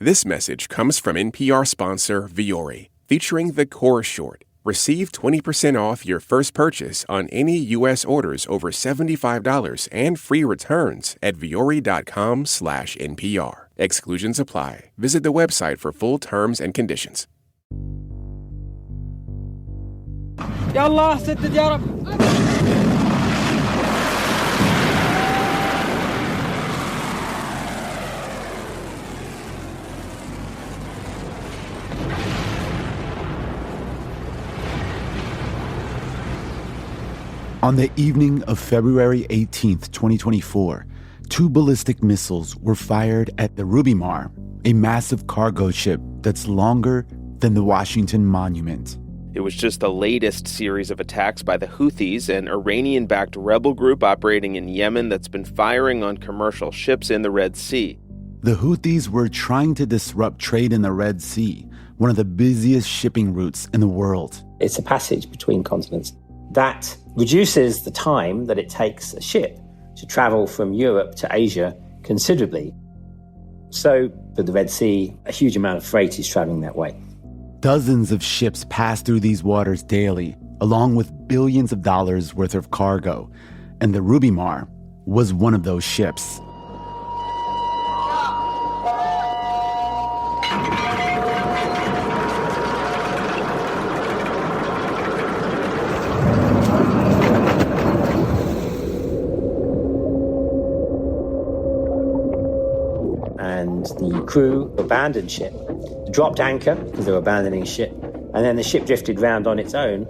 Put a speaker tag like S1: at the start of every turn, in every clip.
S1: This message comes from NPR sponsor Vuori, featuring the Core Short. Receive 20% off your first purchase on any U.S. orders over $75 and free returns at vuori.com/NPR. Exclusions apply. Visit the website for full terms and conditions.
S2: يلا سدد يا رب.
S3: On the evening of February 18th, 2024, two ballistic missiles were fired at the Rubimar, a massive cargo ship that's longer than the Washington Monument.
S4: It was just the latest series of attacks by the Houthis, an Iranian-backed rebel group operating in Yemen that's been firing on commercial ships in the Red Sea.
S3: The Houthis were trying to disrupt trade in the Red Sea, one of the busiest shipping routes in the world.
S5: It's a passage between continents that reduces the time that it takes a ship to travel from Europe to Asia considerably. So for the Red Sea, a huge amount of freight is traveling that way.
S3: Dozens of ships pass through these waters daily, along with billions of dollars worth of cargo. And the Rubimar was one of those ships.
S5: And the crew abandoned ship, dropped anchor because they were abandoning a ship, and then the ship drifted round on its own,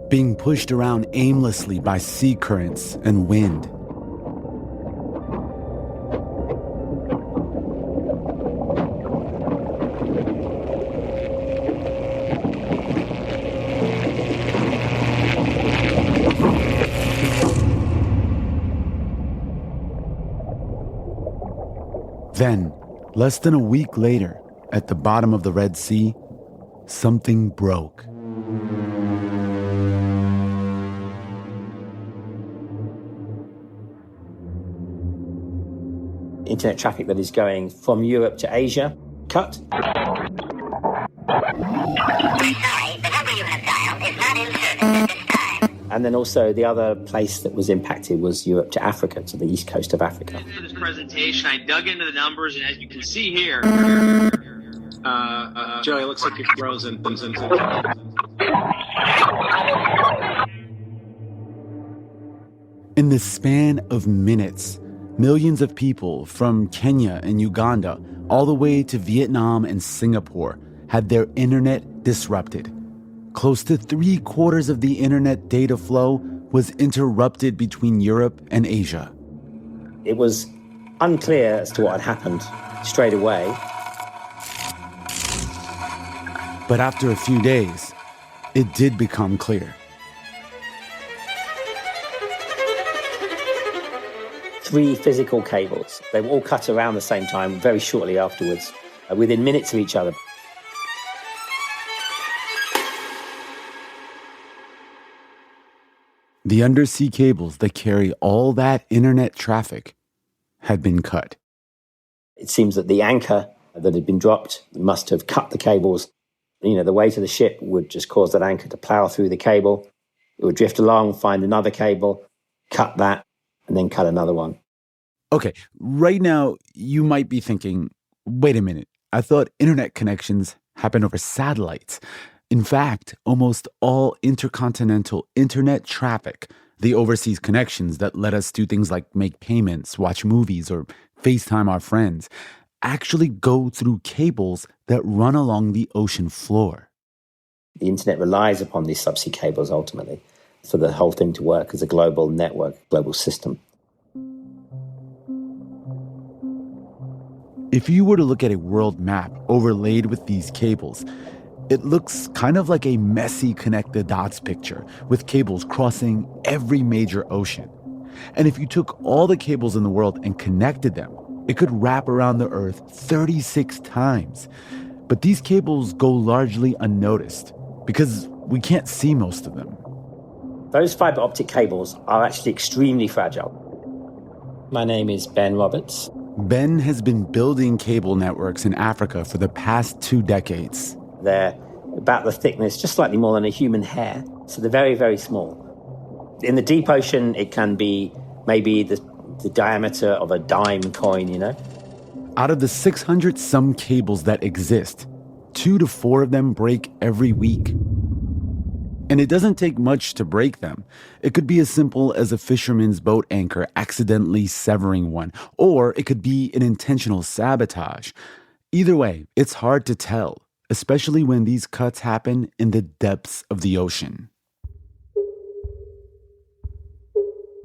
S3: being pushed around aimlessly by sea currents and wind. Then, less than a week later, at the bottom of the Red Sea, something broke.
S5: Internet traffic that is going from Europe to Asia, cut.
S6: Sorry, the number you have dialed is not in service at this time.
S5: And then also the other place that was impacted was Europe to Africa, to the east coast of Africa.
S7: For this presentation, I dug into the numbers, and as you can see here,
S8: Joey, it looks like you're frozen.
S3: In the span of minutes, millions of people from Kenya and Uganda all the way to Vietnam and Singapore had their internet disrupted. Close to 3/4 of the internet data flow was interrupted between Europe and Asia.
S5: It was unclear as to what had happened straight away.
S3: But after a few days, it did become clear.
S5: 3 physical cables. They were all cut around the same time, very shortly afterwards, within minutes of each other.
S3: The undersea cables that carry all that internet traffic had been cut.
S5: It seems that the anchor that had been dropped must have cut the cables. You know, the weight of the ship would just cause that anchor to plow through the cable. It would drift along, find another cable, cut that, and then cut another one.
S3: Okay, right now, you might be thinking, wait a minute, I thought internet connections happen over satellites. In fact, almost all intercontinental internet traffic, the overseas connections that let us do things like make payments, watch movies, or FaceTime our friends, actually go through cables that run along the ocean floor.
S5: The internet relies upon these subsea cables ultimately for the whole thing to work as a global network, global system.
S3: If you were to look at a world map overlaid with these cables, it looks kind of like a messy connect-the-dots picture with cables crossing every major ocean. And if you took all the cables in the world and connected them, it could wrap around the Earth 36 times. But these cables go largely unnoticed because we can't see most of them.
S5: Those fiber optic cables are actually extremely fragile. My name is Ben Roberts.
S3: Ben has been building cable networks in Africa for the past 2 decades.
S5: They're about the thickness, just slightly more than a human hair. So they're very, very small. In the deep ocean, it can be maybe the diameter of a dime coin, you know?
S3: Out of the 600-some cables that exist, 2 to 4 of them break every week. And it doesn't take much to break them. It could be as simple as a fisherman's boat anchor accidentally severing one, or it could be an intentional sabotage. Either way, it's hard to tell, especially when these cuts happen in the depths of the ocean.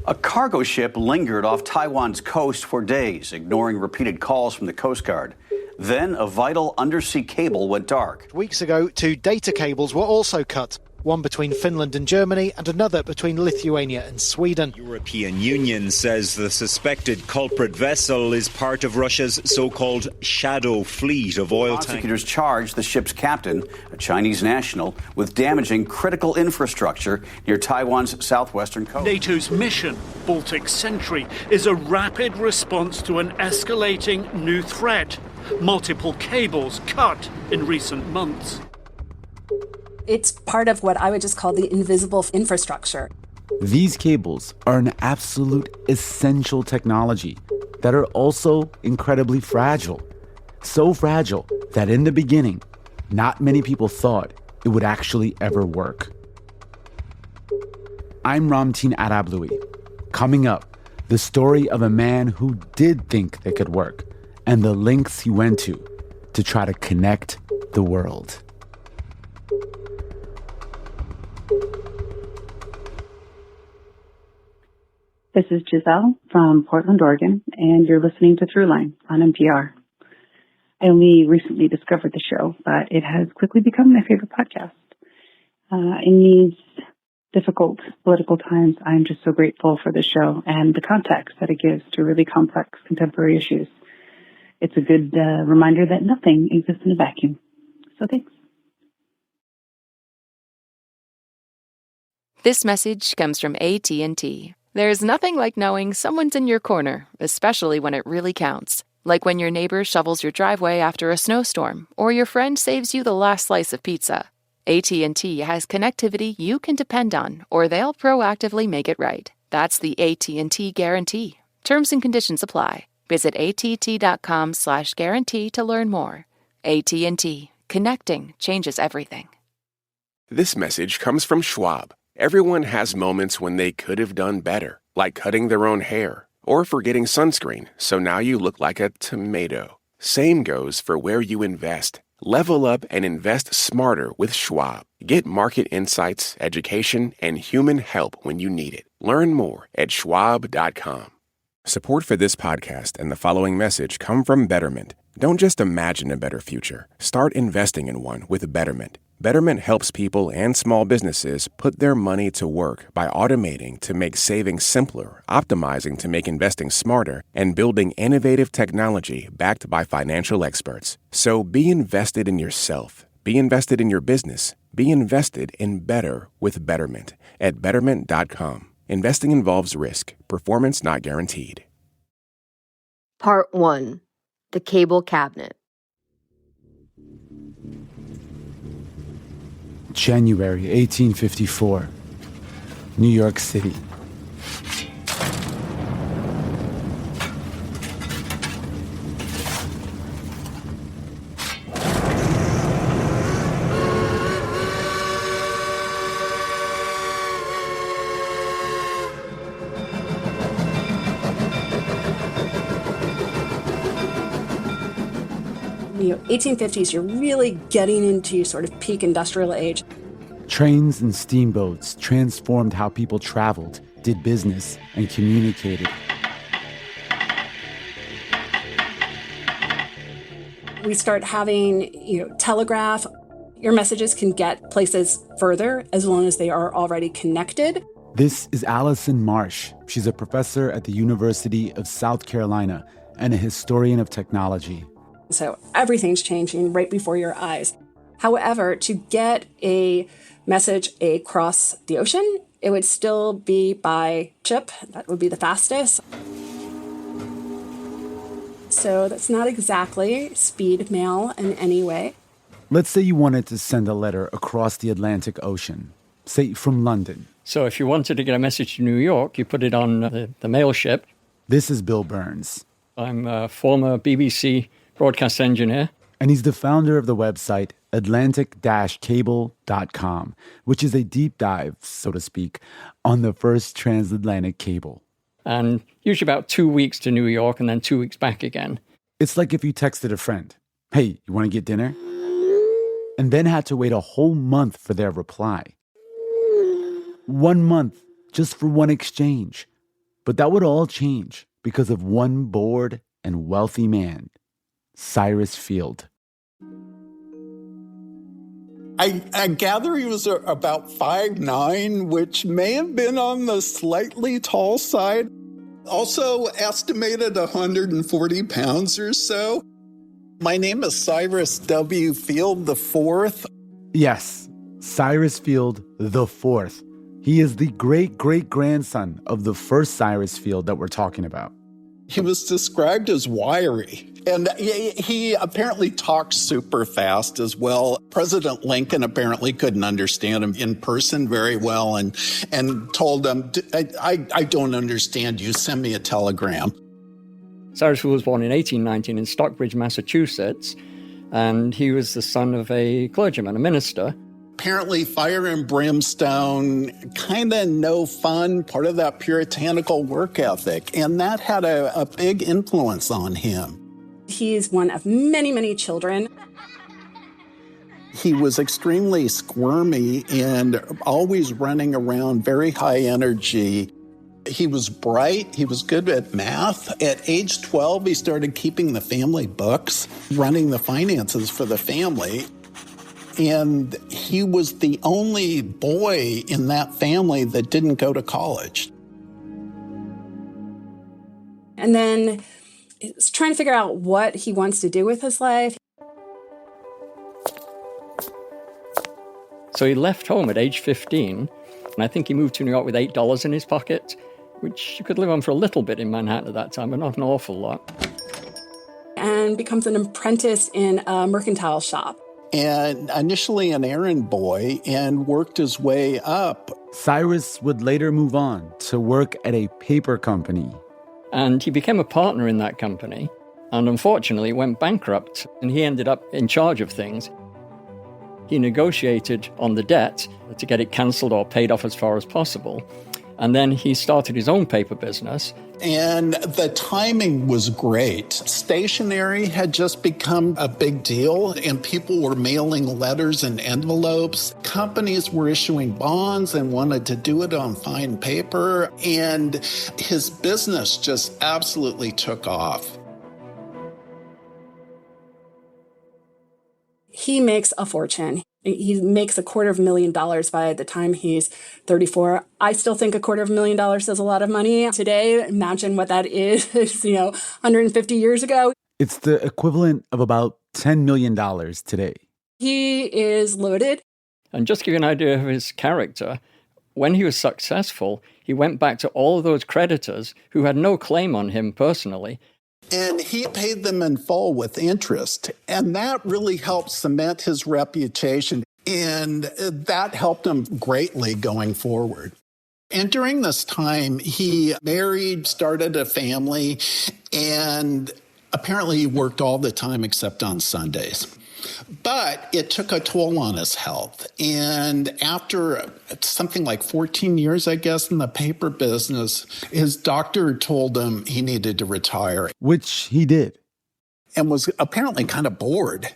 S8: A cargo ship lingered off Taiwan's coast for days, ignoring repeated calls from the Coast Guard. Then a vital undersea cable went dark.
S9: Weeks ago, 2 data cables were also cut. One between Finland and Germany and another between Lithuania and Sweden.
S10: European Union says the suspected culprit vessel is part of Russia's so-called shadow fleet of oil tankers.
S8: Prosecutors charged the ship's captain, a Chinese national, with damaging critical infrastructure near Taiwan's southwestern coast.
S11: NATO's mission, Baltic Sentry, is a rapid response to an escalating new threat. Multiple cables cut in recent months.
S12: It's part of what I would just call the invisible infrastructure.
S3: These cables are an absolute essential technology that are also incredibly fragile. So fragile that in the beginning, not many people thought it would actually ever work. I'm Ramtin Arablouei. Coming up, the story of a man who did think they could work and the lengths he went to try to connect the world.
S13: This is Giselle from Portland, Oregon, and you're listening to Throughline on NPR. I only recently discovered the show, but it has quickly become my favorite podcast. In these difficult political times, I'm just so grateful for the show and the context that it gives to really complex contemporary issues. It's a good reminder that nothing exists in a vacuum. So thanks.
S14: This message comes from AT&T. There's nothing like knowing someone's in your corner, especially when it really counts. Like when your neighbor shovels your driveway after a snowstorm, or your friend saves you the last slice of pizza. AT&T has connectivity you can depend on, or they'll proactively make it right. That's the AT&T Guarantee. Terms and conditions apply. Visit att.com/guarantee to learn more. AT&T. Connecting changes everything.
S1: This message comes from Schwab. Everyone has moments when they could have done better, like cutting their own hair or forgetting sunscreen, so now you look like a tomato. Same goes for where you invest. Level up and invest smarter with Schwab. Get market insights, education, and human help when you need it. Learn more at schwab.com. Support for this podcast and the following message come from Betterment. Don't just imagine a better future. Start investing in one with Betterment. Betterment helps people and small businesses put their money to work by automating to make saving simpler, optimizing to make investing smarter, and building innovative technology backed by financial experts. So be invested in yourself. Be invested in your business. Be invested in better with Betterment at Betterment.com. Investing involves risk. Performance not guaranteed.
S15: Part 1. The Cable Cabinet.
S3: January 1854, New York City.
S12: You know, 1850s, you're really getting into sort of peak industrial age.
S3: Trains and steamboats transformed how people traveled, did business, and communicated.
S12: We start having, telegraph. Your messages can get places further as long as they are already connected.
S3: This is Allison Marsh. She's a professor at the University of South Carolina and a historian of technology.
S12: So everything's changing right before your eyes. However, to get a message across the ocean, it would still be by ship. That would be the fastest. so that's not exactly speed mail in any way.
S3: Let's say you wanted to send a letter across the Atlantic Ocean, say from London.
S2: So if you wanted to get a message to New York, you put it on the mail ship.
S3: This is Bill Burns.
S2: I'm a former BBC broadcast engineer.
S3: And he's the founder of the website Atlantic-Cable.com, which is a deep dive, so to speak, on the first transatlantic cable.
S2: And usually about 2 weeks to New York and then 2 weeks back again.
S3: It's like if you texted a friend, hey, you want to get dinner? And then had to wait a whole month for their reply. 1 month just for one exchange. But that would all change because of one bored and wealthy man, Cyrus Field.
S16: I gather he was about 5'9", which may have been on the slightly tall side. Also estimated 140 pounds or so. My name is Cyrus W. Field IV.
S3: Yes, Cyrus Field IV. He is the great-great-grandson of the first Cyrus Field that we're talking about.
S16: He was described as wiry, and he apparently talked super fast as well. President Lincoln apparently couldn't understand him in person very well and told him, I don't understand you, send me a telegram.
S2: Cyrus Field was born in 1819 in Stockbridge, Massachusetts, and he was the son of a clergyman, a minister.
S16: Apparently fire and brimstone, kind of no fun, part of that puritanical work ethic. And that had a big influence on him.
S12: He's one of many, many children.
S16: He was extremely squirmy and always running around, very high energy. He was bright. He was good at math. At age 12, he started keeping the family books, running the finances for the family. And he was the only boy in that family that didn't go to college.
S12: And then he's trying to figure out what he wants to do with his life.
S2: So he left home at age 15, and I think he moved to New York with $8 in his pocket, which you could live on for a little bit in Manhattan at that time, but not an awful lot.
S12: And becomes an apprentice in a mercantile shop.
S16: And initially an errand boy, and worked his way up.
S3: Cyrus would later move on to work at a paper company.
S2: And he became a partner in that company, and unfortunately went bankrupt, and he ended up in charge of things. He negotiated on the debt to get it cancelled or paid off as far as possible. And then he started his own paper business.
S16: And the timing was great. Stationery had just become a big deal, and people were mailing letters and envelopes. Companies were issuing bonds and wanted to do it on fine paper, and his business just absolutely took off.
S12: He makes a fortune. He makes $250,000 by the time he's 34. I still think $250,000 is a lot of money today. Imagine what that is, 150 years ago.
S3: It's the equivalent of about $10 million today.
S12: He is loaded.
S2: And just to give you an idea of his character, when he was successful, he went back to all of those creditors who had no claim on him personally.
S16: And he paid them in full with interest. And that really helped cement his reputation. And that helped him greatly going forward. And during this time, he married, started a family, and apparently he worked all the time except on Sundays. But it took a toll on his health. And after something like 14 years, I guess, in the paper business, his doctor told him he needed to retire.
S3: Which he did.
S16: And was apparently kind of bored.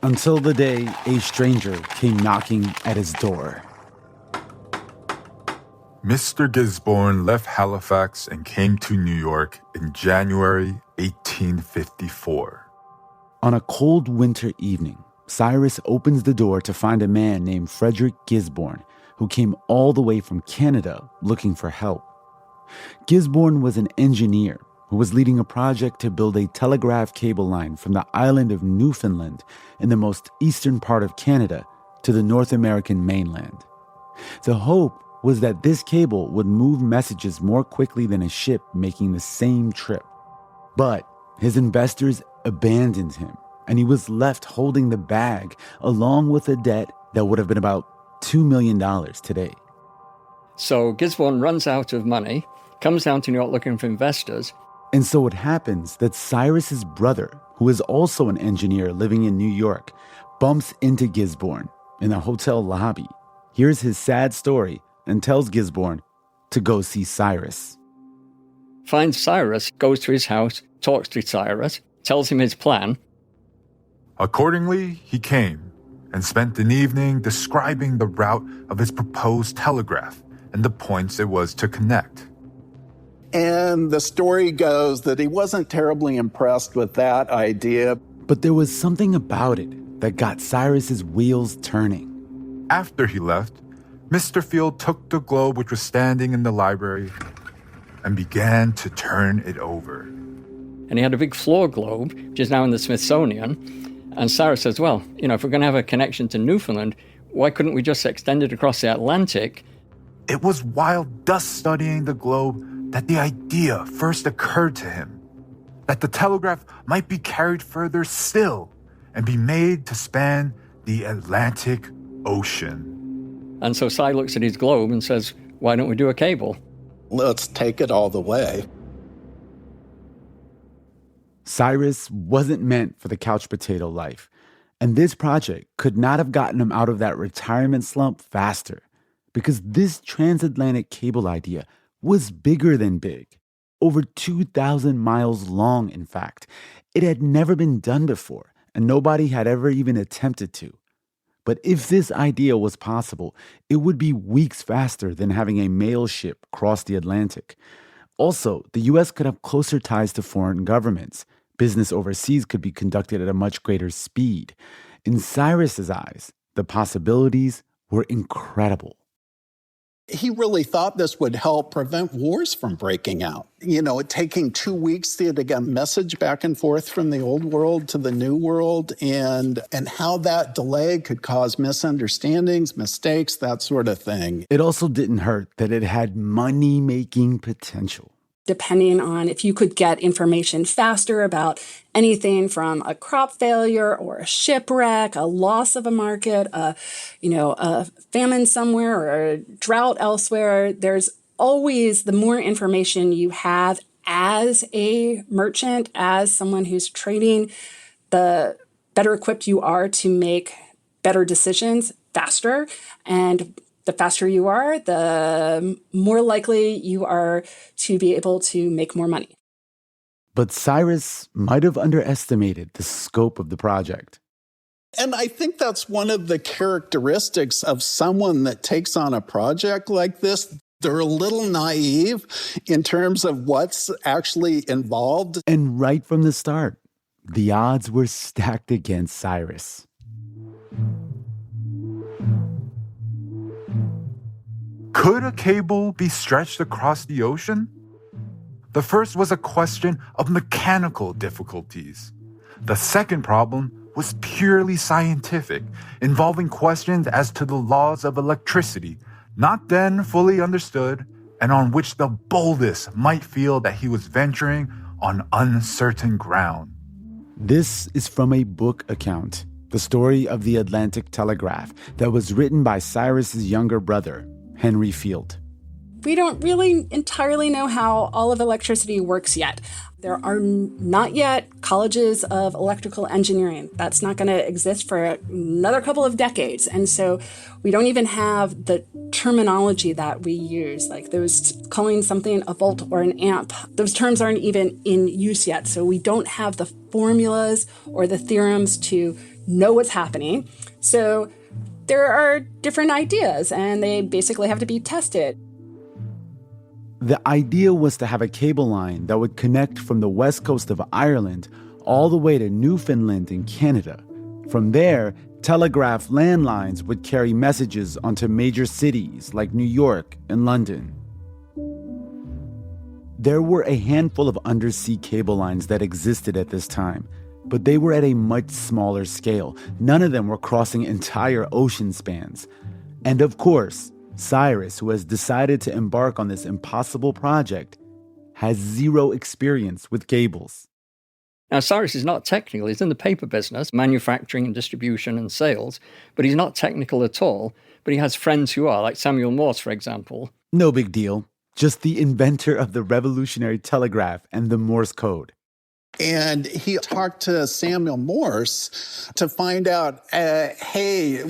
S3: Until the day a stranger came knocking at his door.
S17: Mr. Gisborne left Halifax and came to New York in January 1854.
S3: On a cold winter evening, Cyrus opens the door to find a man named Frederick Gisborne, who came all the way from Canada looking for help. Gisborne was an engineer who was leading a project to build a telegraph cable line from the island of Newfoundland in the most eastern part of Canada to the North American mainland. The hope was that this cable would move messages more quickly than a ship making the same trip. But his investors abandoned him, and he was left holding the bag along with a debt that would have been about $2 million today.
S2: So Gisborne runs out of money, comes down to New York looking for investors.
S3: And so it happens that Cyrus's brother, who is also an engineer living in New York, bumps into Gisborne in a hotel lobby, hears his sad story, and tells Gisborne to go see Cyrus.
S2: Finds Cyrus, goes to his house, talks to Cyrus, tells him his plan.
S17: Accordingly, he came and spent an evening describing the route of his proposed telegraph and the points it was to connect.
S16: And the story goes that he wasn't terribly impressed with that idea.
S3: But there was something about it that got Cyrus's wheels turning.
S17: After he left, Mr. Field took the globe which was standing in the library and began to turn it over.
S2: And he had a big floor globe, which is now in the Smithsonian. And Cyrus says, well, if we're going to have a connection to Newfoundland, why couldn't we just extend it across the Atlantic?
S17: It was while thus studying the globe that the idea first occurred to him, that the telegraph might be carried further still and be made to span the Atlantic Ocean.
S2: And so Cy looks at his globe and says, why don't we do a cable?
S16: Let's take it all the way.
S3: Cyrus wasn't meant for the couch potato life, and this project could not have gotten him out of that retirement slump faster, because this transatlantic cable idea was bigger than big. Over 2,000 miles long, in fact. It had never been done before, and nobody had ever even attempted to. But if this idea was possible, it would be weeks faster than having a mail ship cross the Atlantic. Also, the U.S. could have closer ties to foreign governments. Business overseas could be conducted at a much greater speed. In Cyrus's eyes, the possibilities were incredible.
S16: He really thought this would help prevent wars from breaking out. It taking 2 weeks to get a message back and forth from the old world to the new world, and how that delay could cause misunderstandings, mistakes, that sort of thing.
S3: It also didn't hurt that it had money-making potential.
S12: Depending on if you could get information faster about anything from a crop failure or a shipwreck, a loss of a market, a famine somewhere or a drought elsewhere, there's always, the more information you have as a merchant, as someone who's trading, the better equipped you are to make better decisions faster. And the faster you are, the more likely you are to be able to make more money.
S3: But Cyrus might have underestimated the scope of the project.
S16: And I think that's one of the characteristics of someone that takes on a project like this. They're a little naive in terms of what's actually involved.
S3: And right from the start, the odds were stacked against Cyrus.
S17: Could a cable be stretched across the ocean? The first was a question of mechanical difficulties. The second problem was purely scientific, involving questions as to the laws of electricity, not then fully understood, and on which the boldest might feel that he was venturing on uncertain ground.
S3: This is from a book account, the story of the Atlantic Telegraph, that was written by Cyrus's younger brother, Henry Field.
S12: We don't really entirely know how all of electricity works yet. There are not yet colleges of electrical engineering. That's not going to exist for another couple of decades. And so we don't even have the terminology that we use, like those calling something a volt or an amp. Those terms aren't even in use yet. So we don't have the formulas or the theorems to know what's happening. So there are different ideas, and they basically have to be tested.
S3: The idea was to have a cable line that would connect from the west coast of Ireland all the way to Newfoundland in Canada. From there, telegraph landlines would carry messages onto major cities like New York and London. There were a handful of undersea cable lines that existed at this time, but they were at a much smaller scale. None of them were crossing entire ocean spans. And of course, Cyrus, who has decided to embark on this impossible project, has zero experience with cables.
S2: Now, Cyrus is not technical. He's in the paper business, manufacturing and distribution and sales, but he's not technical at all. But he has friends who are, like Samuel Morse, for example.
S3: No big deal. Just the inventor of the revolutionary telegraph and the Morse code.
S16: And he talked to Samuel Morse to find out, hey,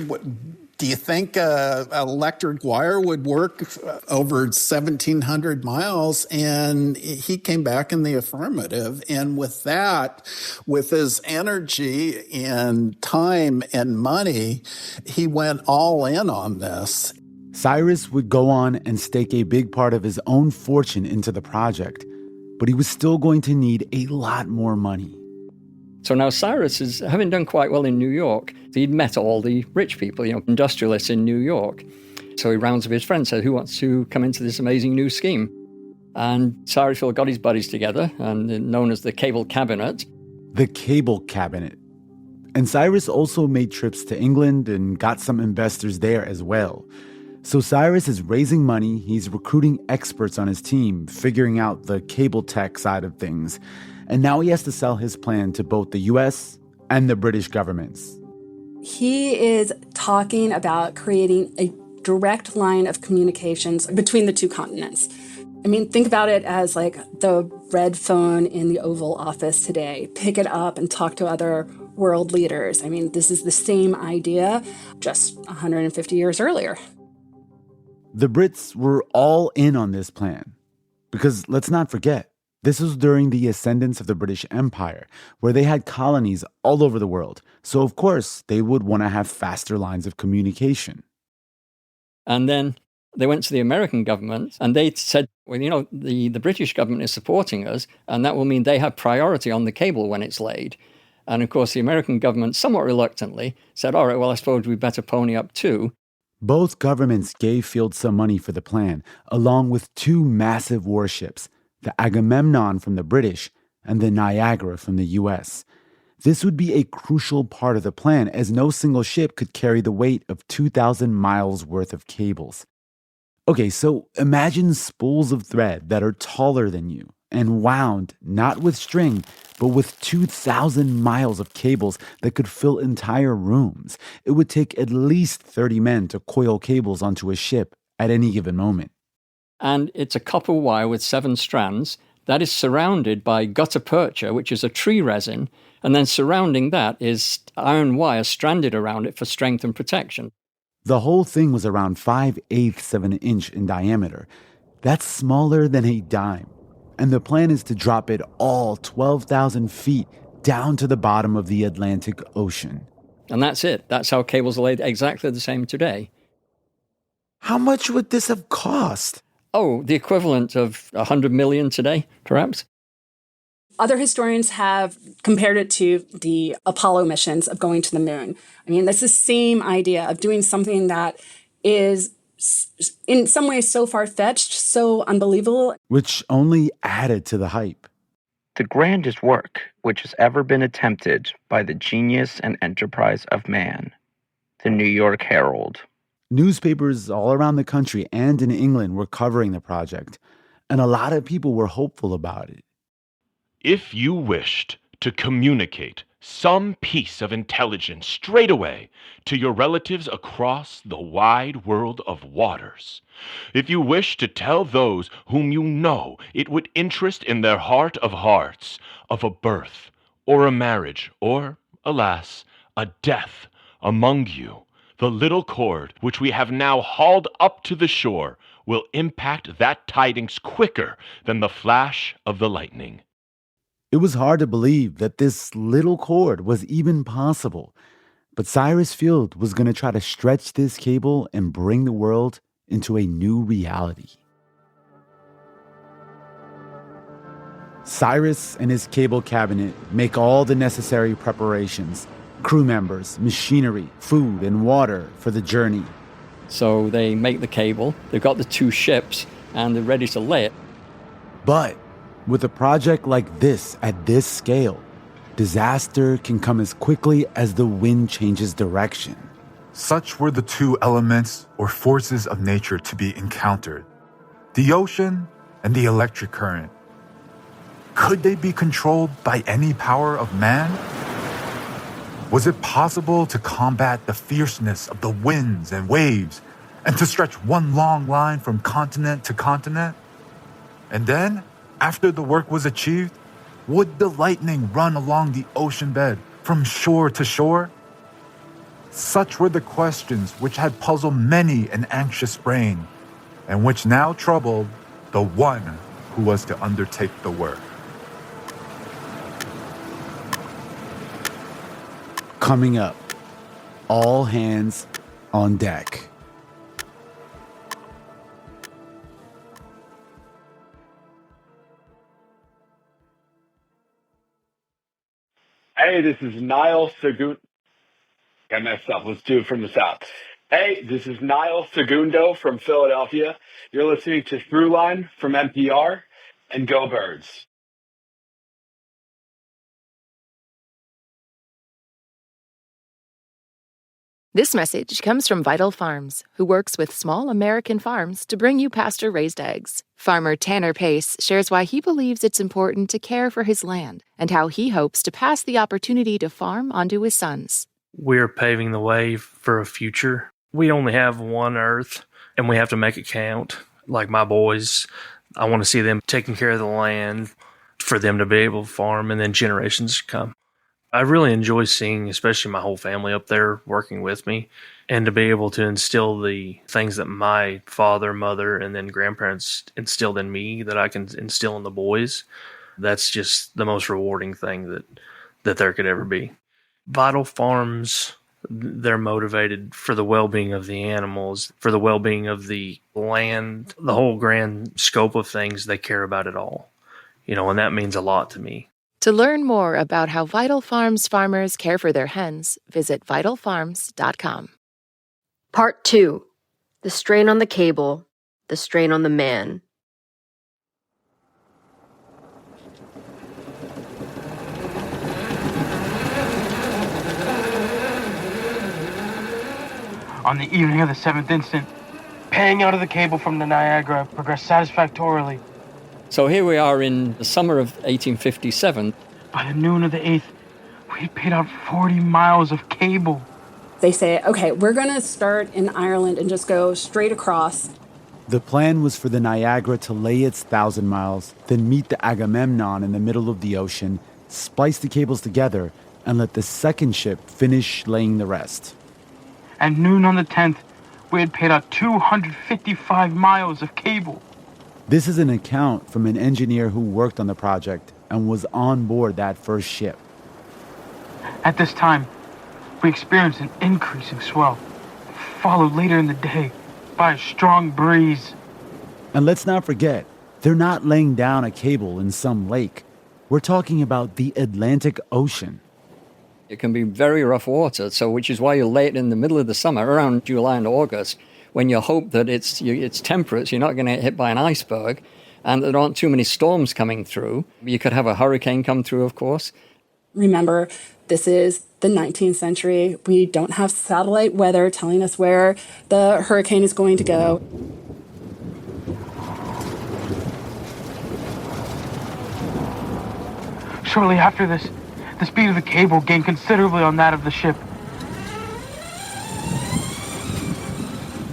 S16: do you think an electric wire would work over 1,700 miles? And he came back in the affirmative. And with that, with his energy and time and money, he went all in on this.
S3: Cyrus would go on and stake a big part of his own fortune into the project, but he was still going to need a lot more money.
S2: So now Cyrus is, having done quite well in New York, he'd met all the rich people, industrialists in New York. So he rounds up his friends, said, who wants to come into this amazing new scheme? And Cyrus Field got his buddies together, and known as the Cable Cabinet.
S3: The Cable Cabinet. And Cyrus also made trips to England and got some investors there as well. So Cyrus is raising money, he's recruiting experts on his team, figuring out the cable tech side of things. And now he has to sell his plan to both the U.S. and the British governments.
S12: He is talking about creating a direct line of communications between the two continents. I mean, think about it as like the red phone in the Oval Office today. Pick it up and talk to other world leaders. I mean, this is the same idea, just 150 years earlier.
S3: The Brits were all in on this plan. Because let's not forget, this was during the ascendance of the British Empire, where they had colonies all over the world. So, of course, they would want to have faster lines of communication.
S2: And then they went to the American government and they said, well, the British government is supporting us, and that will mean they have priority on the cable when it's laid. And, of course, the American government, somewhat reluctantly, said, all right, well, I suppose we better pony up too.
S3: Both governments gave Field some money for the plan, along with two massive warships, the Agamemnon from the British and the Niagara from the U.S. This would be a crucial part of the plan, as no single ship could carry the weight of 2,000 miles worth of cables. Okay, so imagine spools of thread that are taller than you and wound not with string, but with 2,000 miles of cables that could fill entire rooms. It would take at least 30 men to coil cables onto a ship at any given moment.
S2: And it's a copper wire with 7 strands that is surrounded by gutta percha, which is a tree resin, and then surrounding that is iron wire stranded around it for strength and protection.
S3: The whole thing was around 5/8 of an inch in diameter. That's smaller than a dime. And the plan is to drop it all 12,000 feet down to the bottom of the Atlantic Ocean.
S2: And that's it. That's how cables are laid, exactly the same today.
S3: How much would this have cost?
S2: Oh, the equivalent of 100 million today, perhaps.
S12: Other historians have compared it to the Apollo missions of going to the moon. I mean, that's the same idea of doing something that is in some ways so far-fetched, so unbelievable.
S3: Which only added to the hype.
S18: The grandest work which has ever been attempted by the genius and enterprise of man. The New York Herald.
S3: Newspapers all around the country and in England were covering the project, and a lot of people were hopeful about it.
S19: If you wished to communicate some piece of intelligence straight away to your relatives across the wide world of waters, if you wish to tell those whom you know it would interest in their heart of hearts of a birth or a marriage or, alas, a death among you, the little cord which we have now hauled up to the shore will impact that tidings quicker than the flash of the lightning.
S3: It was hard to believe that this little cord was even possible. But Cyrus Field was going to try to stretch this cable and bring the world into a new reality. Cyrus and his cable cabinet make all the necessary preparations. Crew members, machinery, food, and water for the journey.
S2: So they make the cable, they've got the 2 ships, and they're ready to lay it.
S3: But with a project like this at this scale, disaster can come as quickly as the wind changes direction.
S17: Such were the 2 elements or forces of nature to be encountered: the ocean and the electric current. Could they be controlled by any power of man? Was it possible to combat the fierceness of the winds and waves and to stretch one long line from continent to continent? And then, after the work was achieved, would the lightning run along the ocean bed from shore to shore? Such were the questions which had puzzled many an anxious brain, and which now troubled the one who was to undertake the work.
S3: Coming up, all hands on deck.
S20: Hey, this is Niall Segundo. I messed up. Let's do it from the south. Hey, this is Niall Segundo from Philadelphia. You're listening to Throughline from NPR, and go Birds.
S14: This message comes from Vital Farms, who works with small American farms to bring you pasture-raised eggs. Farmer Tanner Pace shares why he believes it's important to care for his land and how he hopes to pass the opportunity to farm onto his sons.
S21: We're paving the way for a future. We only have one Earth, and we have to make it count. Like my boys, I want to see them taking care of the land for them to be able to farm and then generations to come. I really enjoy seeing, especially my whole family up there working with me, and to be able to instill the things that my father, mother, and then grandparents instilled in me that I can instill in the boys. That's just the most rewarding thing that there could ever be. Vital Farms, they're motivated for the well-being of the animals, for the well-being of the land, the whole grand scope of things. They care about it all, and that means a lot to me.
S14: To learn more about how Vital Farms farmers care for their hens, visit vitalfarms.com.
S15: Part 2. The strain on the cable, the strain on the man.
S22: On the evening of the 7th instant, paying out of the cable from the Niagara progressed satisfactorily.
S2: So here we are in the summer of 1857.
S22: By the noon of the 8th, we had paid out 40 miles of cable.
S12: They say, okay, we're going to start in Ireland and just go straight across.
S3: The plan was for the Niagara to lay its 1,000 miles, then meet the Agamemnon in the middle of the ocean, splice the cables together, and let the second ship finish laying the rest.
S22: At noon on the 10th, we had paid out 255 miles of cable.
S3: This is an account from an engineer who worked on the project and was on board that first ship.
S22: At this time, we experienced an increasing swell, followed later in the day by a strong breeze.
S3: And let's not forget, they're not laying down a cable in some lake. We're talking about the Atlantic Ocean.
S2: It can be very rough water, which is why you lay it in the middle of the summer, around July and August, when you hope that it's temperate, so you're not going to get hit by an iceberg, and there aren't too many storms coming through. You could have a hurricane come through, of course.
S12: Remember, this is the 19th century. We don't have satellite weather telling us where the hurricane is going to go.
S22: Shortly after this, the speed of the cable gained considerably on that of the ship.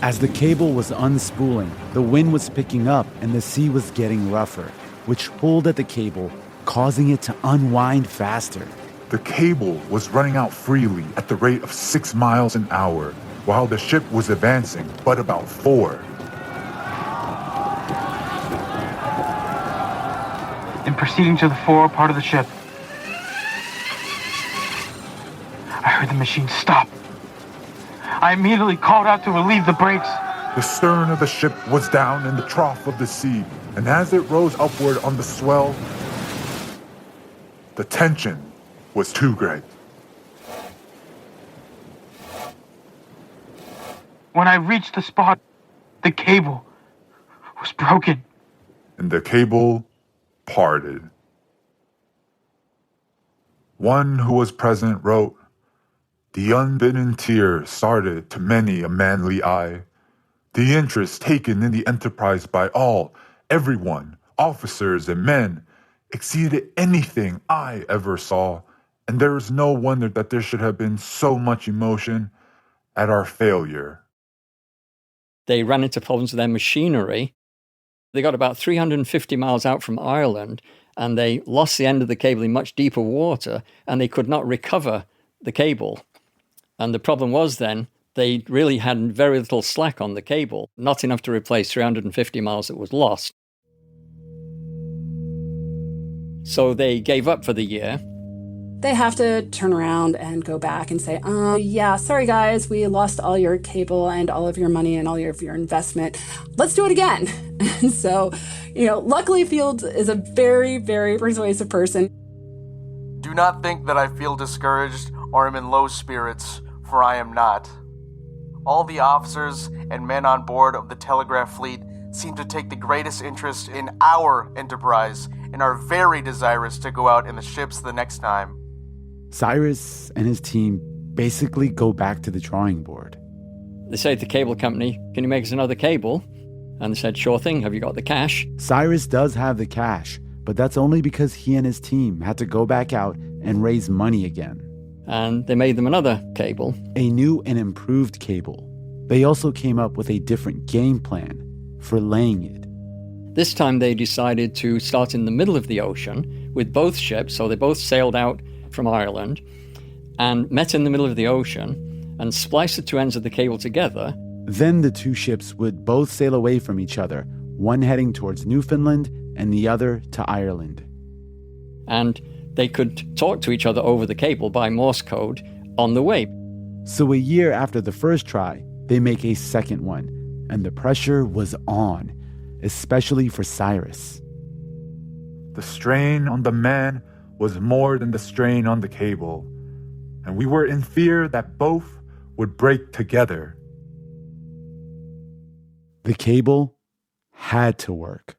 S3: As the cable was unspooling, the wind was picking up and the sea was getting rougher, which pulled at the cable, causing it to unwind faster.
S17: The cable was running out freely at the rate of 6 miles an hour, while the ship was advancing but about 4.
S22: In proceeding to the forward part of the ship, I heard the machine stop. I immediately called out to relieve the brakes.
S17: The stern of the ship was down in the trough of the sea, and as it rose upward on the swell, the tension was too great.
S22: When I reached the spot, the cable was broken.
S17: And the cable parted. One who was present wrote, "The unbidden tear started to many a manly eye. The interest taken in the enterprise by all, everyone, officers and men, exceeded anything I ever saw, and there is no wonder that there should have been so much emotion at our failure.
S2: They ran into problems with their machinery. They got about 350 miles out from Ireland, and they lost the end of the cable in much deeper water, and they could not recover the cable. And the problem was then, they really had very little slack on the cable, not enough to replace 350 miles that was lost. So they gave up for the year.
S12: They have to turn around and go back and say, yeah, sorry guys, we lost all your cable and all of your money and all of your investment. Let's do it again. And so, luckily Field is a very, very persuasive person.
S4: Do not think that I feel discouraged or am in low spirits, for I am not. All the officers and men on board of the telegraph fleet seem to take the greatest interest in our enterprise and are very desirous to go out in the ships the next time.
S3: Cyrus and his team basically go back to the drawing board.
S2: They say to the cable company, can you make us another cable? And they said, sure thing, have you got the cash?
S3: Cyrus does have the cash, but that's only because he and his team had to go back out and raise money again.
S2: And they made them another cable.
S3: A new and improved cable. They also came up with a different game plan for laying it.
S2: This time they decided to start in the middle of the ocean with both ships, so they both sailed out from Ireland and met in the middle of the ocean and spliced the two ends of the cable together.
S3: Then the two ships would both sail away from each other, one heading towards Newfoundland and the other to Ireland.
S2: And they could talk to each other over the cable by Morse code on the way.
S3: So a year after the first try, they make a second one, and the pressure was on, especially for Cyrus.
S17: The strain on the man was more than the strain on the cable, and we were in fear that both would break together.
S3: The cable had to work.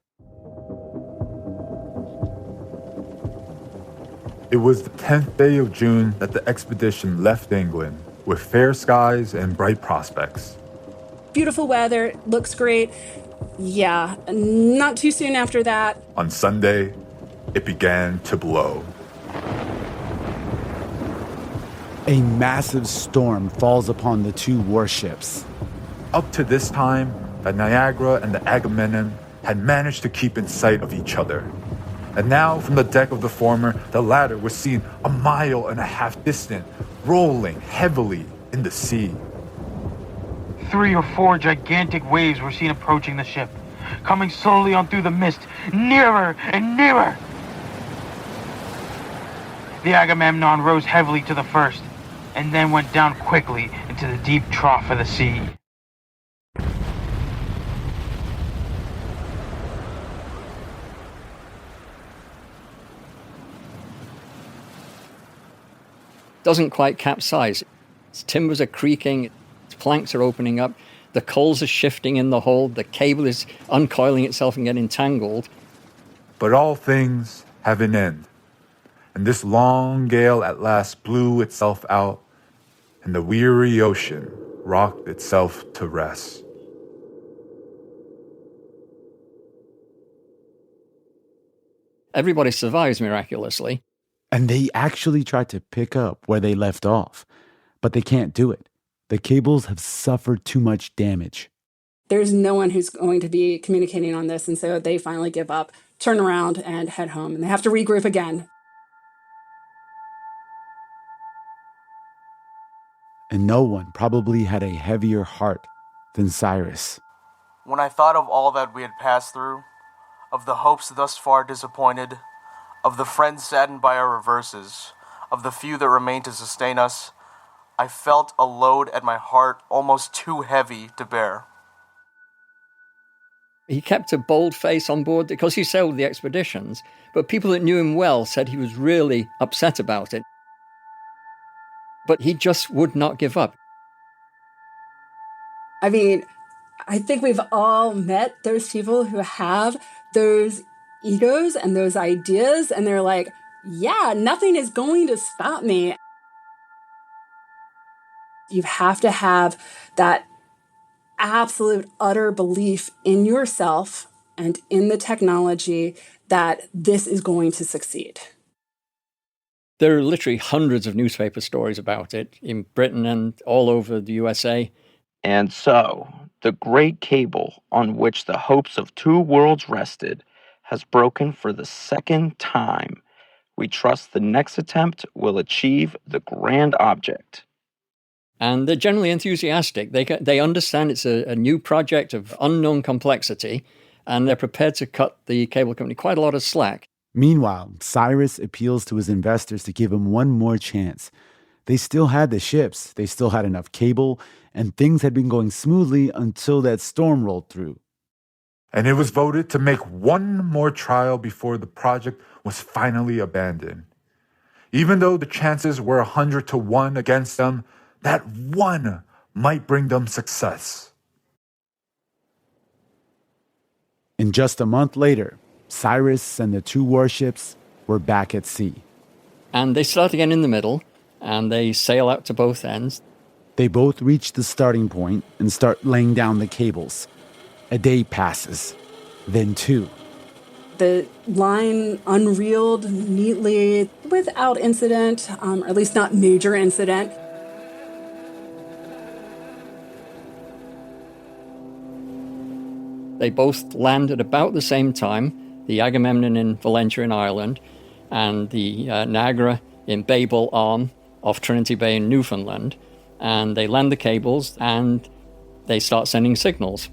S17: It was the 10th day of June that the expedition left England with fair skies and bright prospects.
S12: Beautiful weather, looks great. Yeah, not too soon after that.
S17: On Sunday, it began to blow.
S3: A massive storm falls upon the two warships.
S17: Up to this time, the Niagara and the Agamemnon had managed to keep in sight of each other. And now, from the deck of the former, the latter was seen 1.5 miles distant, rolling heavily in the sea.
S22: 3 or 4 gigantic waves were seen approaching the ship, coming slowly on through the mist, nearer and nearer. The Agamemnon rose heavily to the first, and then went down quickly into the deep trough of the sea.
S2: Doesn't quite capsize. Its timbers are creaking, its planks are opening up, the coals are shifting in the hold, the cable is uncoiling itself and getting tangled.
S17: But all things have an end, and this long gale at last blew itself out, and the weary ocean rocked itself to rest.
S2: Everybody survives miraculously.
S3: And they actually tried to pick up where they left off, but they can't do it. The cables have suffered too much damage.
S12: There's no one who's going to be communicating on this, and so they finally give up, turn around, and head home, and they have to regroup again.
S3: And no one probably had a heavier heart than Cyrus.
S4: When I thought of all that we had passed through, of the hopes thus far disappointed, of the friends saddened by our reverses, of the few that remained to sustain us, I felt a load at my heart almost too heavy to bear.
S2: He kept a bold face on board because he sailed the expeditions, but people that knew him well said he was really upset about it. But he just would not give up.
S12: I mean, I think we've all met those people who have those egos and those ideas, and they're like, yeah, nothing is going to stop me. You have to have that absolute, utter belief in yourself and in the technology that this is going to succeed.
S2: There are literally hundreds of newspaper stories about it in Britain and all over the USA.
S18: And so, the great cable on which the hopes of two worlds rested has broken for the second time. We trust the next attempt will achieve the grand object.
S2: And they're generally enthusiastic. They understand it's a new project of unknown complexity, and they're prepared to cut the cable company quite a lot of slack.
S3: Meanwhile, Cyrus appeals to his investors to give him one more chance. They still had the ships, they still had enough cable, and things had been going smoothly until that storm rolled through.
S17: And it was voted to make one more trial before the project was finally abandoned. Even though the chances were 100 to 1 against them, that one might bring them success.
S3: And just a month later, Cyrus and the two warships were back at sea.
S2: And they start again in the middle, and they sail out to both ends.
S3: They both reach the starting point and start laying down the cables. A day passes, then two.
S12: The line unreeled neatly without incident, or at least not major incident.
S2: They both land at about the same time, the Agamemnon in Valentia in Ireland, and the Niagara in Babel Arm off Trinity Bay in Newfoundland. And they land the cables and they start sending signals.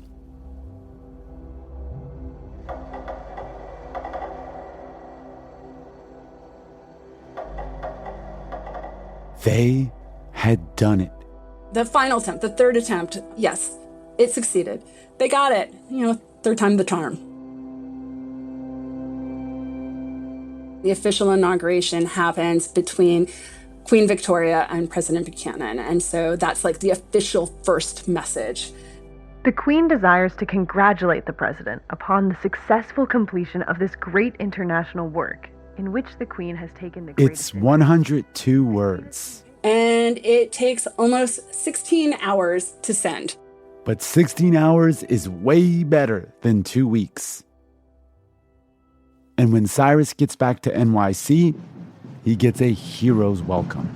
S3: They had done it.
S12: The final attempt, the third attempt, yes, it succeeded. They got it. Third time the charm. The official inauguration happens between Queen Victoria and President Buchanan. And so that's like the official first message.
S6: The Queen desires to congratulate the President upon the successful completion of this great international work, in which the Queen has taken the greatest...
S3: It's 102 words.
S12: And it takes almost 16 hours to send.
S3: But 16 hours is way better than 2 weeks. And when Cyrus gets back to NYC, he gets a hero's welcome.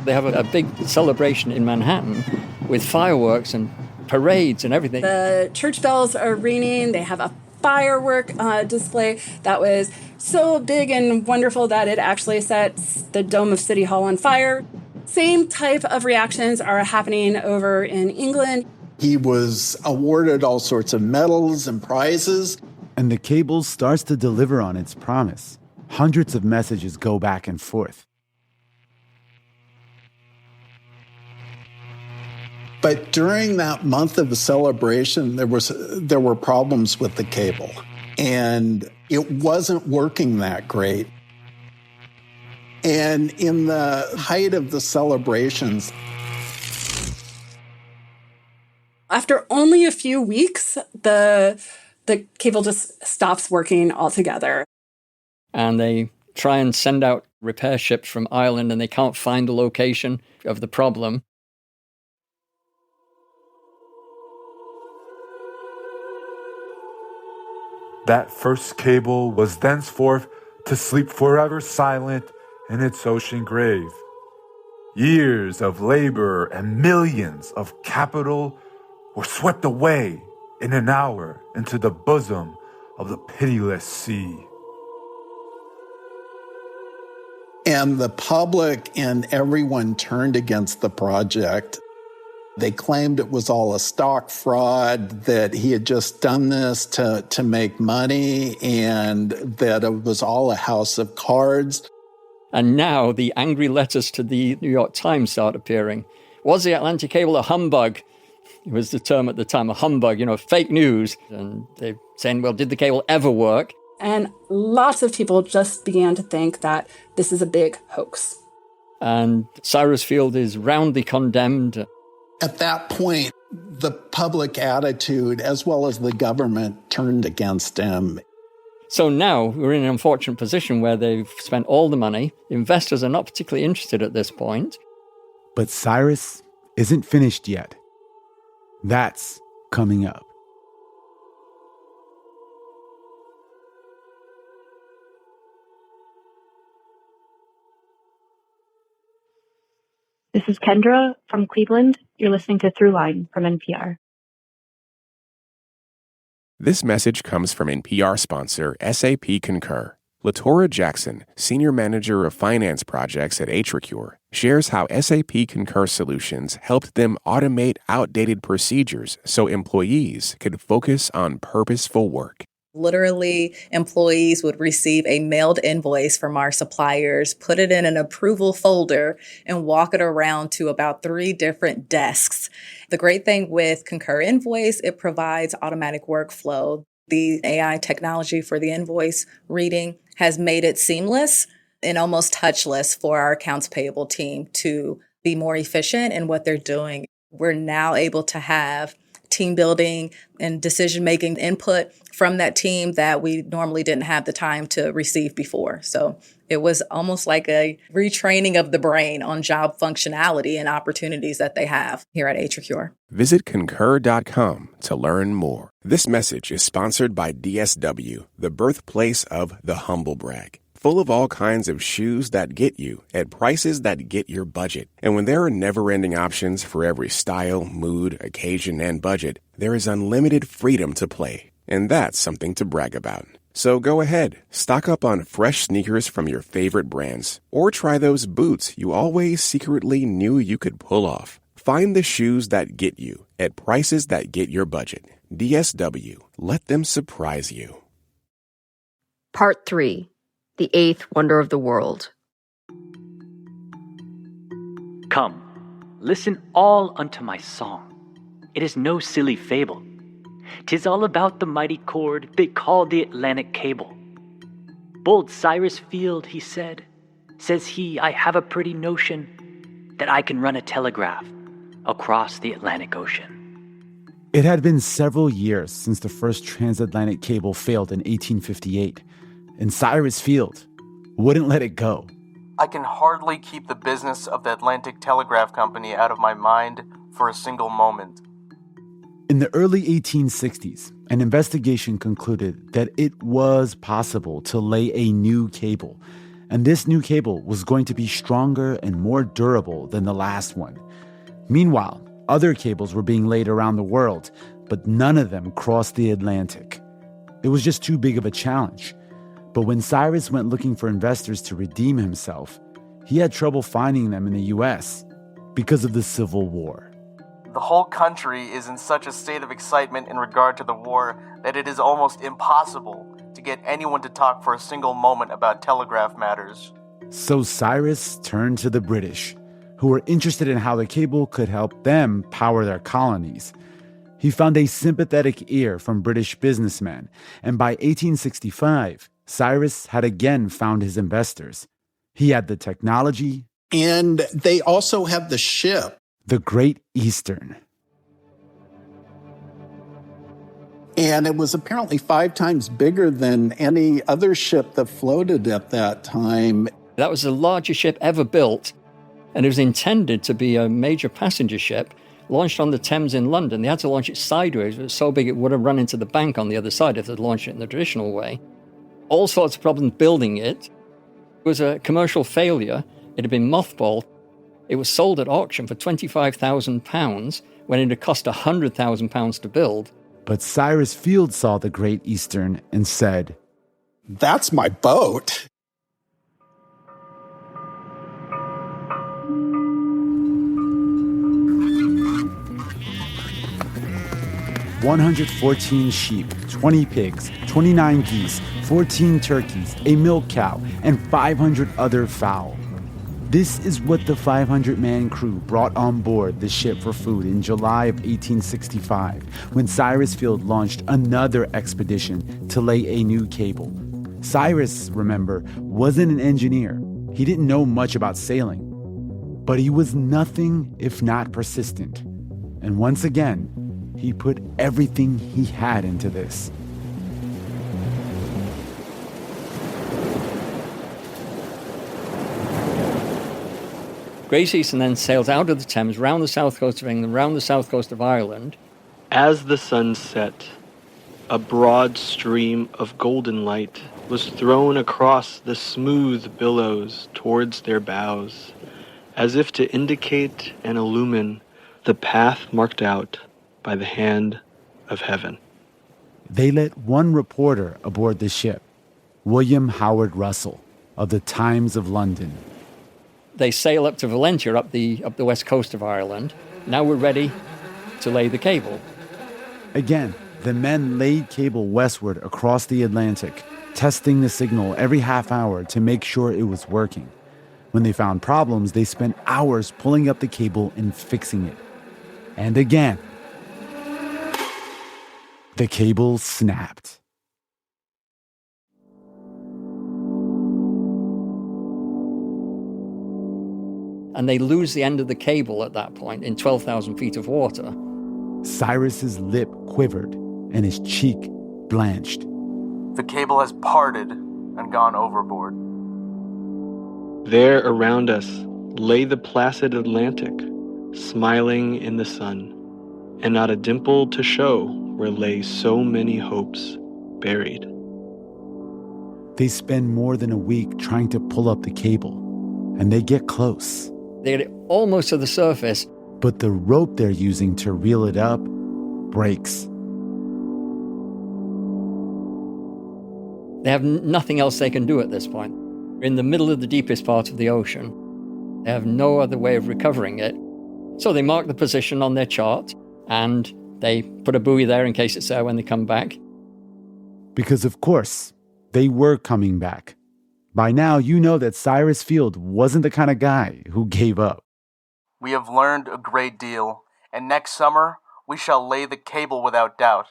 S2: They have a big celebration in Manhattan with fireworks and parades and everything.
S12: The church bells are ringing. They have a firework display that was so big and wonderful that it actually sets the dome of City Hall on fire. Same type of reactions are happening over in England.
S16: He was awarded all sorts of medals and prizes.
S3: And the cable starts to deliver on its promise. Hundreds of messages go back and forth.
S16: But during that month of the celebration, there were problems with the cable. And it wasn't working that great. And in the height of the celebrations,
S12: after only a few weeks, the cable just stops working altogether.
S2: And they try and send out repair ships from Ireland, and they can't find the location of the problem.
S17: That first cable was thenceforth to sleep forever silent in its ocean grave. Years of labor and millions of capital were swept away in an hour into the bosom of the pitiless sea.
S16: And the public and everyone turned against the project. They claimed it was all a stock fraud, that he had just done this to make money, and that it was all a house of cards.
S2: And now the angry letters to the New York Times start appearing. Was the Atlantic cable a humbug? It was the term at the time, a humbug, fake news. And they're saying, well, did the cable ever work?
S12: And lots of people just began to think that this is a big hoax.
S2: And Cyrus Field is roundly condemned.
S16: At that point, the public attitude, as well as the government, turned against him.
S2: So now we're in an unfortunate position where they've spent all the money. Investors are not particularly interested at this point.
S3: But Cyrus isn't finished yet. That's coming up.
S5: This is Kendra from Cleveland. You're listening to Throughline from NPR.
S1: This message comes from NPR sponsor SAP Concur. LaTora Jackson, Senior Manager of Finance Projects at AtriCure, shares how SAP Concur Solutions helped them automate outdated procedures so employees could focus on purposeful work.
S7: Literally, employees would receive a mailed invoice from our suppliers, put it in an approval folder, and walk it around to about 3 different desks. The great thing with Concur Invoice, it provides automatic workflow. The AI technology for the invoice reading has made it seamless and almost touchless for our accounts payable team to be more efficient in what they're doing. We're now able to have team building and decision-making input from that team that we normally didn't have the time to receive before. So it was almost like a retraining of the brain on job functionality and opportunities that they have here at AtriCure.
S1: Visit concur.com to learn more. This message is sponsored by DSW, the birthplace of the humble brag. Full of all kinds of shoes that get you at prices that get your budget. And when there are never-ending options for every style, mood, occasion, and budget, there is unlimited freedom to play. And that's something to brag about. So go ahead, stock up on fresh sneakers from your favorite brands, or try those boots you always secretly knew you could pull off. Find the shoes that get you at prices that get your budget. DSW, let them surprise you.
S15: Part 3. The eighth wonder of the world.
S23: Come, listen all unto my song. It is no silly fable. 'Tis all about the mighty cord they call the Atlantic Cable. Bold Cyrus Field, he said, says he, I have a pretty notion that I can run a telegraph across the Atlantic Ocean.
S3: It had been several years since the first transatlantic cable failed in 1858. And Cyrus Field wouldn't let it go.
S4: I can hardly keep the business of the Atlantic Telegraph Company out of my mind for a single moment.
S3: In the early 1860s, an investigation concluded that it was possible to lay a new cable. And this new cable was going to be stronger and more durable than the last one. Meanwhile, other cables were being laid around the world, but none of them crossed the Atlantic. It was just too big of a challenge. But when Cyrus went looking for investors to redeem himself, he had trouble finding them in the U.S. because of the Civil War.
S4: The whole country is in such a state of excitement in regard to the war that it is almost impossible to get anyone to talk for a single moment about telegraph matters.
S3: So Cyrus turned to the British, who were interested in how the cable could help them power their colonies. He found a sympathetic ear from British businessmen, and by 1865, Cyrus had again found his investors. He had the technology.
S16: And they also have the ship.
S3: The Great Eastern.
S16: And it was apparently 5 times bigger than any other ship that floated at that time.
S2: That was the largest ship ever built, and it was intended to be a major passenger ship launched on the Thames in London. They had to launch it sideways. It was so big it would have run into the bank on the other side if they'd launched it in the traditional way. All sorts of problems building it. It was a commercial failure. It had been mothballed. It was sold at auction for £25,000 when it had cost £100,000 to build.
S3: But Cyrus Field saw the Great Eastern and said,
S16: "That's my boat."
S3: "114 sheep, 20 pigs, 29 geese, 14 turkeys, a milk cow, and 500 other fowl." This is what the 500-man crew brought on board the ship for food in July of 1865, when Cyrus Field launched another expedition to lay a new cable. Cyrus, remember, wasn't an engineer. He didn't know much about sailing. But he was nothing if not persistent. And once again, he put everything he had into this.
S2: Great Eastern then sailed out of the Thames, round the south coast of England, round the south coast of Ireland.
S18: As the sun set, a broad stream of golden light was thrown across the smooth billows towards their bows,
S8: as if to indicate and illumine the path marked out by the hand of heaven.
S3: They let one reporter aboard the ship, William Howard Russell of the Times of London.
S2: They sail up to Valentia, up the west coast of Ireland. Now we're ready to lay the cable.
S3: Again, the men laid cable westward across the Atlantic, testing the signal every half hour to make sure it was working. When they found problems, they spent hours pulling up the cable and fixing it. And again, the cable snapped.
S2: And they lose the end of the cable at that point in 12,000 feet of water.
S3: Cyrus's lip quivered and his cheek blanched.
S4: The cable has parted and gone overboard.
S8: There around us lay the placid Atlantic, smiling in the sun, and not a dimple to show where lay so many hopes buried.
S3: They spend more than a week trying to pull up the cable, and they get close.
S2: They get it almost to the surface.
S3: But the rope they're using to reel it up breaks.
S2: They have nothing else they can do at this point. In the middle of the deepest part of the ocean. They have no other way of recovering it. So they mark the position on their chart, and they put a buoy there in case it's there when they come back.
S3: Because, of course, they were coming back. By now, you know that Cyrus Field wasn't the kind of guy who gave up.
S4: We have learned a great deal, and next summer, we shall lay the cable without doubt.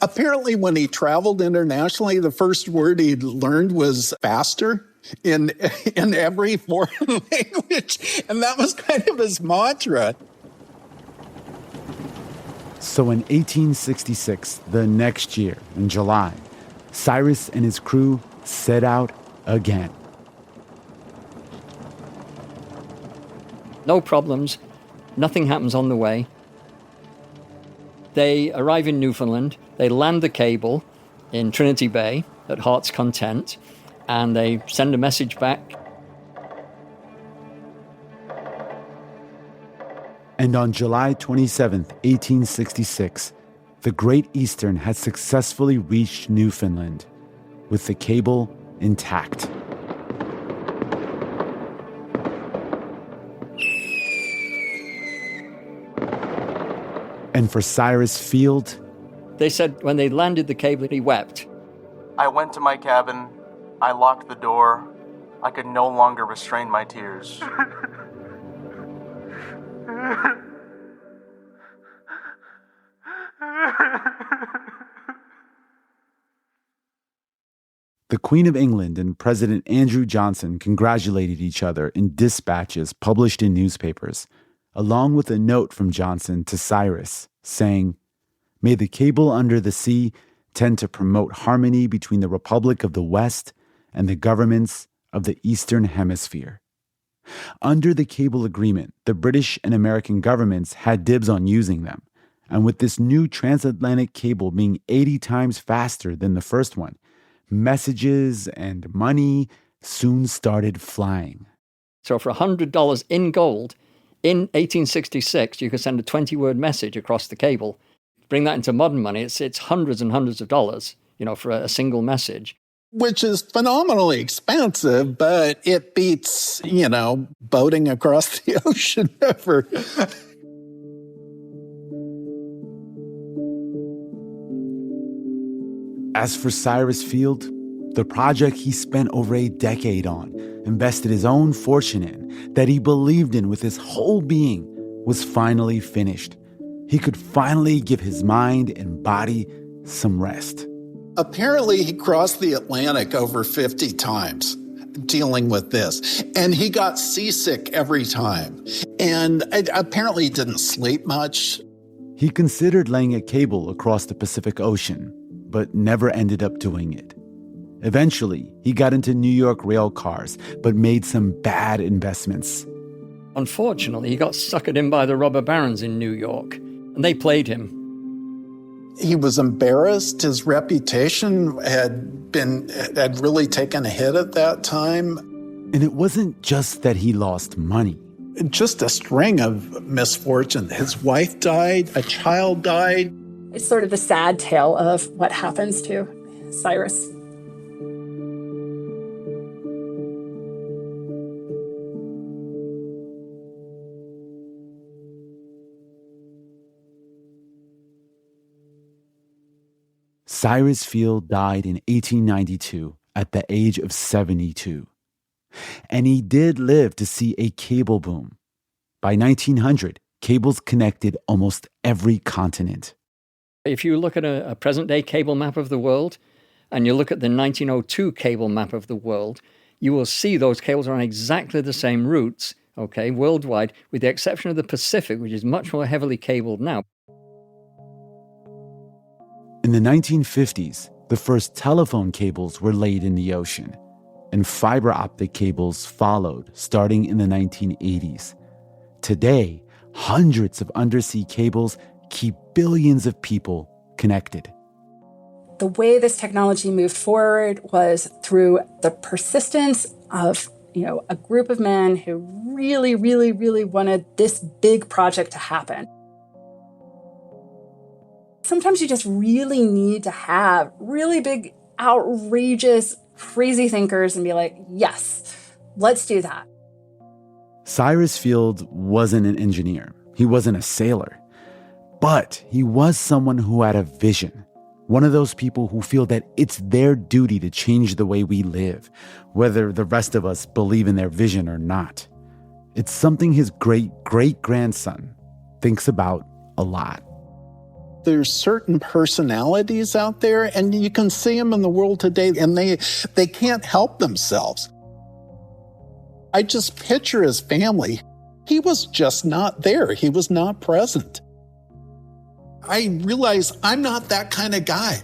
S16: Apparently, when he traveled internationally, the first word he learned was faster in every foreign language. And that was kind of his mantra.
S3: So in 1866, the next year, in July, Cyrus and his crew set out again.
S2: No problems. Nothing happens on the way. They arrive in Newfoundland. They land the cable in Trinity Bay at Heart's Content, and they send a message back.
S3: And on July 27th, 1866, the Great Eastern had successfully reached Newfoundland, with the cable intact. And for Cyrus Field,
S2: they said when they landed the cable, he wept.
S4: I went to my cabin. I locked the door. I could no longer restrain my tears.
S3: The Queen of England and President Andrew Johnson congratulated each other in dispatches published in newspapers, along with a note from Johnson to Cyrus saying, "May the cable under the sea tend to promote harmony between the Republic of the West and the governments of the Eastern Hemisphere." Under the cable agreement, the British and American governments had dibs on using them, and with this new transatlantic cable being 80 times faster than the first one, messages and money soon started flying.
S2: So for $100 in gold, in 1866, you could send a 20-word message across the cable. Bring that into modern money, it's hundreds and hundreds of dollars, for a single message.
S16: Which is phenomenally expensive, but it beats, boating across the ocean ever.
S3: As for Cyrus Field, the project he spent over a decade on, invested his own fortune in, that he believed in with his whole being, was finally finished. He could finally give his mind and body some rest.
S16: Apparently, he crossed the Atlantic over 50 times dealing with this, and he got seasick every time. And apparently, he didn't sleep much.
S3: He considered laying a cable across the Pacific Ocean, but never ended up doing it. Eventually, he got into New York rail cars, but made some bad investments.
S2: Unfortunately, he got suckered in by the robber barons in New York, and they played him.
S16: He was embarrassed. His reputation had really taken a hit at that time.
S3: And it wasn't just that he lost money.
S16: just a string of misfortune. His wife died, a child died.
S12: It's sort of the sad tale of what happens to Cyrus.
S3: Cyrus Field died in 1892 at the age of 72. And he did live to see a cable boom. By 1900, cables connected almost every continent.
S2: If you look at a present-day cable map of the world, and you look at the 1902 cable map of the world, you will see those cables are on exactly the same routes, okay, worldwide, with the exception of the Pacific, which is much more heavily cabled now.
S3: In the 1950s, the first telephone cables were laid in the ocean, and fiber optic cables followed starting in the 1980s. Today, hundreds of undersea cables keep billions of people connected.
S12: The way this technology moved forward was through the persistence of, a group of men who really, really, really wanted this big project to happen. Sometimes you just really need to have really big, outrageous, crazy thinkers and be like, yes, let's do that.
S3: Cyrus Field wasn't an engineer. He wasn't a sailor. But he was someone who had a vision. One of those people who feel that it's their duty to change the way we live, whether the rest of us believe in their vision or not. It's something his great-great-grandson thinks about a lot.
S16: There's certain personalities out there, and you can see them in the world today, and they can't help themselves. I just picture his family. He was just not there. He was not present. I realize I'm not that kind of guy.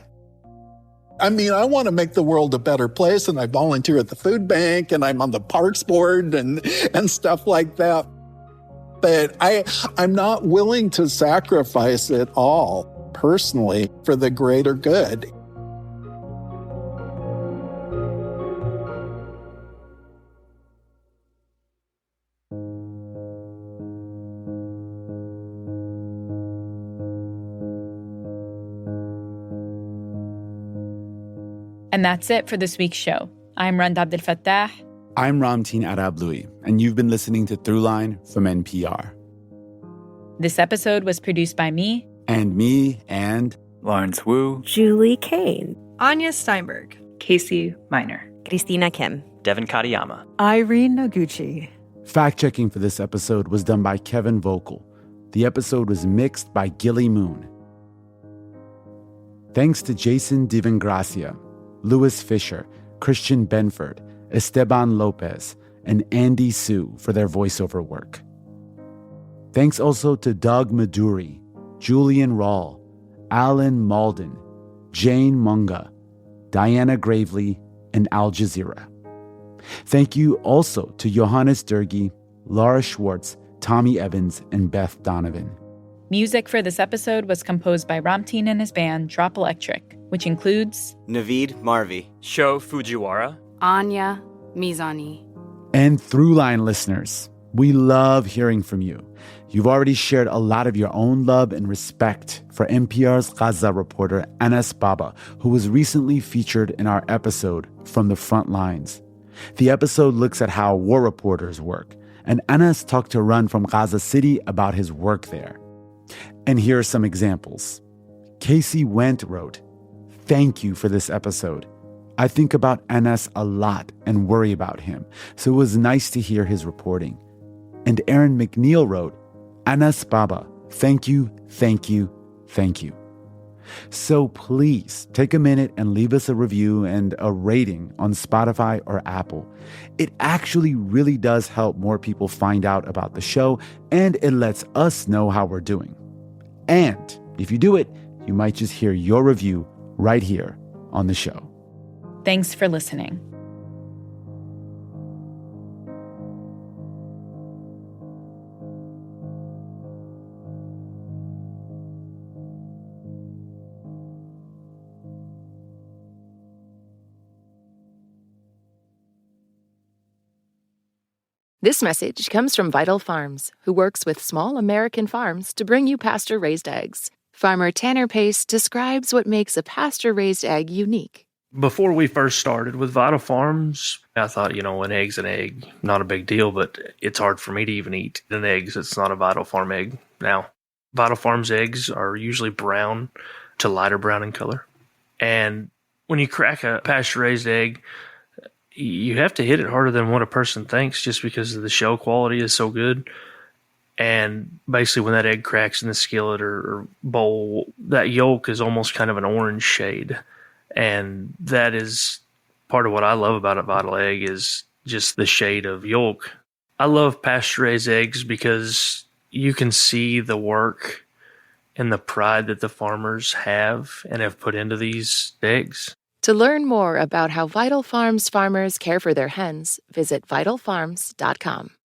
S16: I mean, I want to make the world a better place, and I volunteer at the food bank, and I'm on the parks board and stuff like that. But I'm not willing to sacrifice it all personally for the greater good.
S9: And that's it for this week's show. I'm Rand Abdel Fattah.
S3: I'm Ramteen Arablouei, and you've been listening to Throughline from NPR.
S9: This episode was produced by me.
S3: And me, and
S10: Lawrence Wu.
S11: Julie Kane.
S24: Anya Steinberg.
S23: Casey Miner.
S11: Christina Kim.
S23: Devin Katayama.
S11: Irene Noguchi.
S3: Fact-checking for this episode was done by Kevin Vogel. The episode was mixed by Gilly Moon. Thanks to Jason Divengracia, Louis Fisher, Christian Benford, Esteban Lopez, and Andy Sue for their voiceover work. Thanks also to Doug Maduri, Julian Rawl, Alan Malden, Jane Munga, Diana Gravely, and Al Jazeera. Thank you also to Johannes Durgi, Laura Schwartz, Tommy Evans, and Beth Donovan.
S9: Music for this episode was composed by Ramteen and his band Drop Electric, which includes
S10: Naveed Marvi,
S23: Sho Fujiwara,
S11: Anya Mizani.
S3: And Throughline listeners, we love hearing from you. You've already shared a lot of your own love and respect for NPR's Gaza reporter Anas Baba, who was recently featured in our episode From the Front Lines. The episode looks at how war reporters work, and Anas talked to Run from Gaza City about his work there. And here are some examples. Casey Wendt wrote, "Thank you for this episode. I think about Anas a lot and worry about him, so it was nice to hear his reporting." And Aaron McNeil wrote, "Anas Baba, thank you, thank you, thank you." So please take a minute and leave us a review and a rating on Spotify or Apple. It actually really does help more people find out about the show, and it lets us know how we're doing. And if you do it, you might just hear your review right here on the show.
S9: Thanks for listening.
S14: This message comes from Vital Farms, who works with small American farms to bring you pasture-raised eggs. Farmer Tanner Pace describes what makes a pasture-raised egg unique.
S21: Before we first started with Vital Farms, I thought, an egg's an egg, not a big deal, but it's hard for me to even eat an egg that's not a Vital Farm egg now. Vital Farms eggs are usually brown to lighter brown in color. And when you crack a pasture-raised egg, you have to hit it harder than what a person thinks just because the shell quality is so good. And basically when that egg cracks in the skillet or bowl, that yolk is almost kind of an orange shade. And that is part of what I love about a Vital egg is just the shade of yolk. I love pasture-raised eggs because you can see the work and the pride that the farmers have and have put into these eggs.
S14: To learn more about how Vital Farms farmers care for their hens, visit vitalfarms.com.